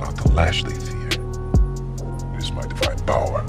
not the lash they fear. It is my divine power.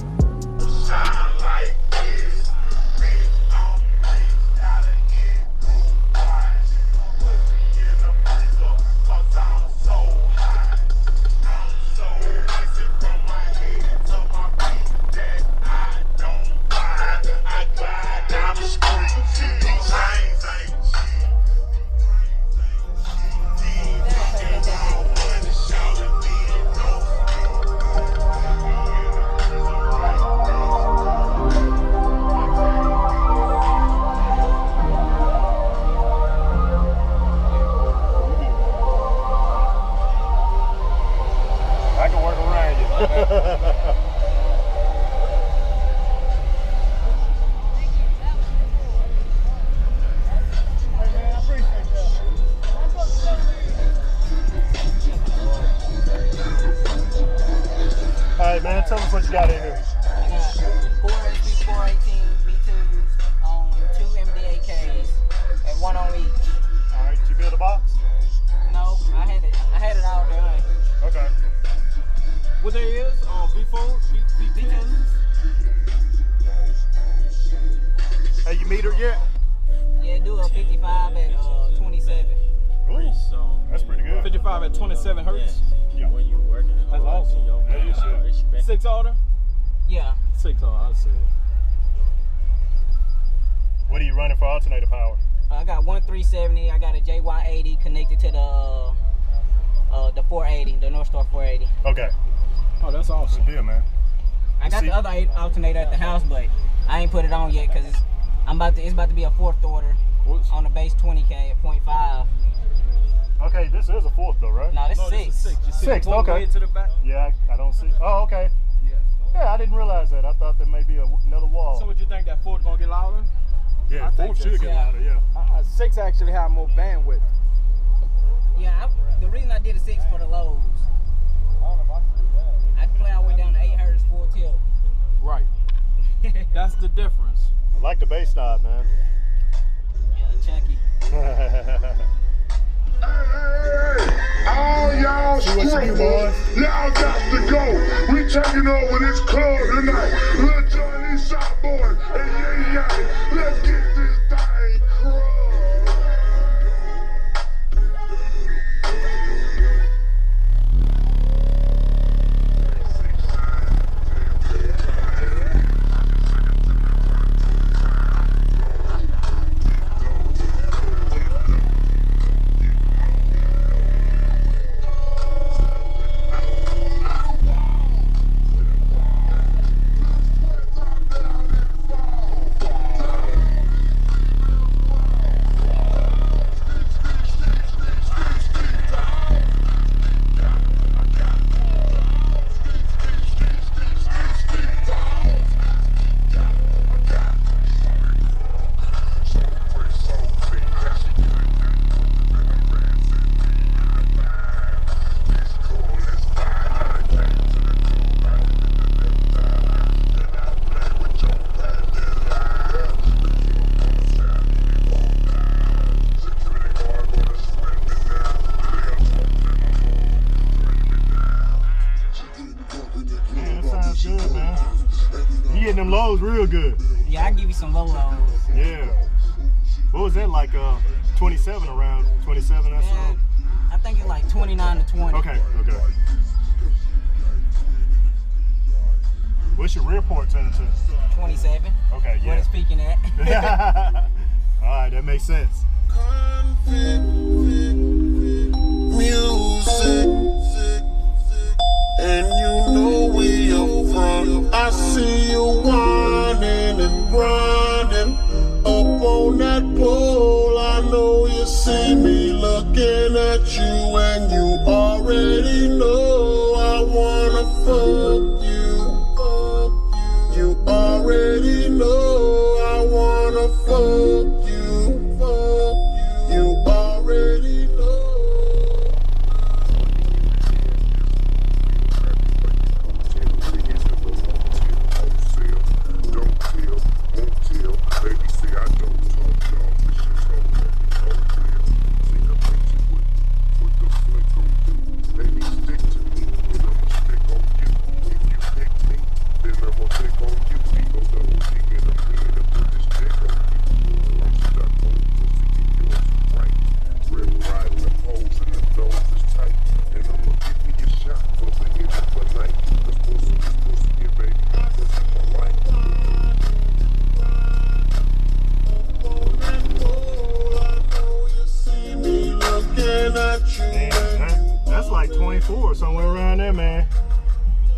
Alright man, tell us what you got in here. I got 4 SP 418 V2s on 2 MDAKs and 1 on each. Alright, did you build a box? No, I had it all done. Okay. What there is? V4s? V2s? Hey, you meter yet? Yeah, do a 55 at 27. Ooh, that's pretty good. 55 at 27 hertz? Yeah. That's awesome. That is shit. 6 order? Yeah. 6 order, I see it. What are you running for alternator power? I got one 370. I got a JY80 connected to the 480, the North Star 480. Okay. Oh, that's awesome. Good deal, man. I got the other alternator at the house, but I ain't put it on yet because it's about to be a 4th order on the base 20K at 0.5. Okay, this is a 4th though, right? No, this is 6. This is 6. You see 6, the bolt okay. way to the back? Yeah, I don't see. Oh, okay. Yeah, I didn't realize that. I thought there may be another wall. So what you think, that 4's gonna get louder? Yeah, I think 4 should that's- get louder, yeah. 6 actually have more bandwidth. Yeah, the reason I did a 6 for the lows. I can play all the way down to 8 hertz full tilt. Right. That's the difference. I like the bass knob, man. Yeah, chunky. All y'all strippers, y'all got to go. We taking over this club tonight. Lil Johnny Shot Boy and yeah. Let's get this thing crunk. Them lows real good. Yeah, I give you some low lows. Yeah. What was that like? 27 around 27. That's I think it's like 29 to 20. Okay. Okay. What's your rear port turning to? 27. Okay. Yeah. What it's peaking at. All right, that makes sense. Music, and you know we up front. I see you whining and grinding up on that pole. I know you see me looking at you, and you already know I wanna fuck you. You already know I wanna fuck you. You already know. Baby, looking at you. Man, that's like 24 somewhere around there, man.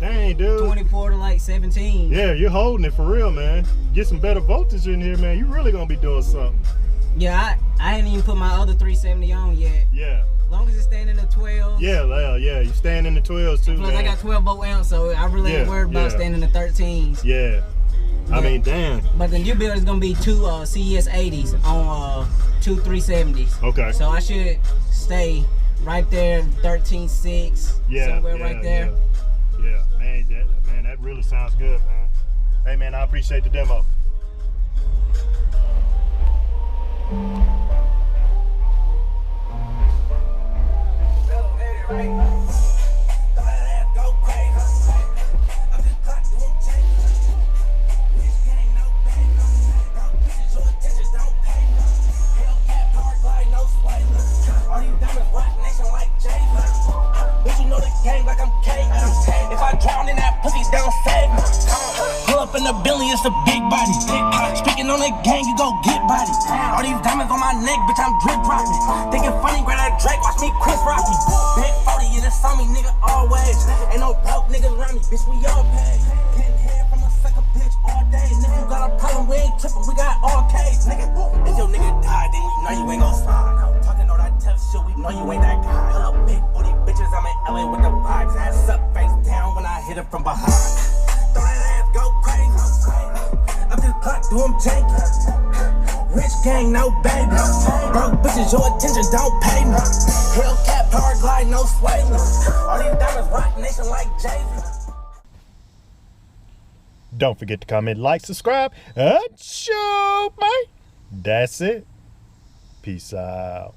Dang, dude. 24 to like 17. Yeah, you're holding it for real, man. Get some better voltage in here, man. You really gonna be doing something. Yeah, I ain't even put my other 370 on yet. Yeah. As long as it's staying in the 12s. Yeah, you staying in the 12s too, Plus, man. I got 12 volt amps, so I really ain't worried about staying in the 13s. Yeah. I mean, damn. But the new build is gonna be two CES 80s on two 370s. Okay. So I should stay right there, 13.6, somewhere right there. Yeah, man, that really sounds good, man. Hey, man, I appreciate the demo. If I drown in that pussy, don't save me. Pull up in the Billy, it's a big body. Speaking on the gang, you gon' get body. All these diamonds on my neck, bitch, I'm drip dropping. Thinking funny, grab that Drake, watch me Chris rock me. Big 40, and it's on me, nigga, always. Ain't no broke niggas around me, bitch, we all pay. Getting head from a sucker bitch all day. Nigga, you got a problem, we ain't tripping, we got all K's, nigga. If your nigga die, then we know you ain't gon' slide. Talking all that tough shit, we know you ain't that guy. Hello, big booty bitches, I'm in LA with the vibes. Ass up, face down when I hit it from behind. Throw that ass, go crazy. I'm just clock, do them janky. Rich gang, no baby. Broke bitches, your attention, don't pay me. Hellcat, power glide, no sway me. All these diamonds rock nation like Jay-Z. Don't forget to comment, like, subscribe, and show, man. That's it. Peace out.